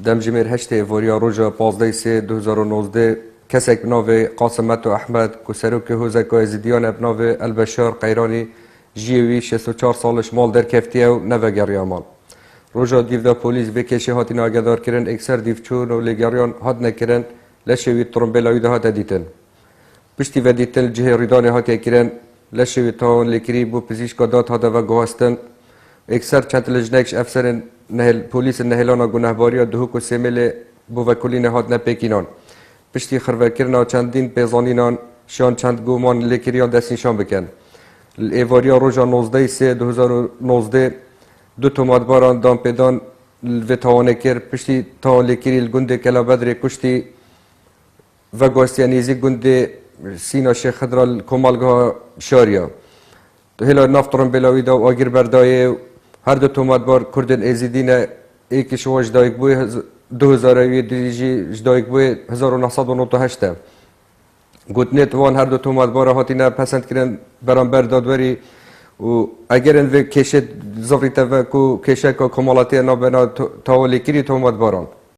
دم جمیر هشت ایواریا روژا 15/3/2019 کسک بناوه قاسمت و احمد که سروک هوزک و ازیدیان ابناوه البشار قیرانی جیوی 64 سالش مال در کفتیه و نوگری مال. روژا دیو پولیس بکشی هاتی ناگدار کرن اکثر دیوچون و لگریان هات نکرن لشوی ترمبلاوی ده هات دیتن. پشتی و دیتن جه ریدان هاتی کرن لشوی تاون لکری بو پزیشکا داد هاده و گوهستن. اکثر چند لجنکش افسر پولیس نهلانا گناهباری دهوک و سیمل بو وکلین هات نپیکینان. پشتی خراب کردن چندین پیزانینان شان چند گومان لکریان دست نشان بکن. ایواریا روزا 19/3/2019 دو تومادباران دام پیدان و توانه کرد پشتی تا لکری الگنده کلا بدر کشتی و گوستیانیزی گنده سینا شیخ خضرال کمالگاه شاریا. هلا نفترم بلاوی دا و آگر بردایه هر دو تومادبار کردن ازیدین ایکش واج دایک بوی 2000 دیجی جدایک بوی 1998 گوتنت وان هر دو تومادبار هاتینا پسند کردن برانبر دادوری و اگر ان و کشت زفریت و کو کشه که کمالاتی نابنا تاولی کری تومادباران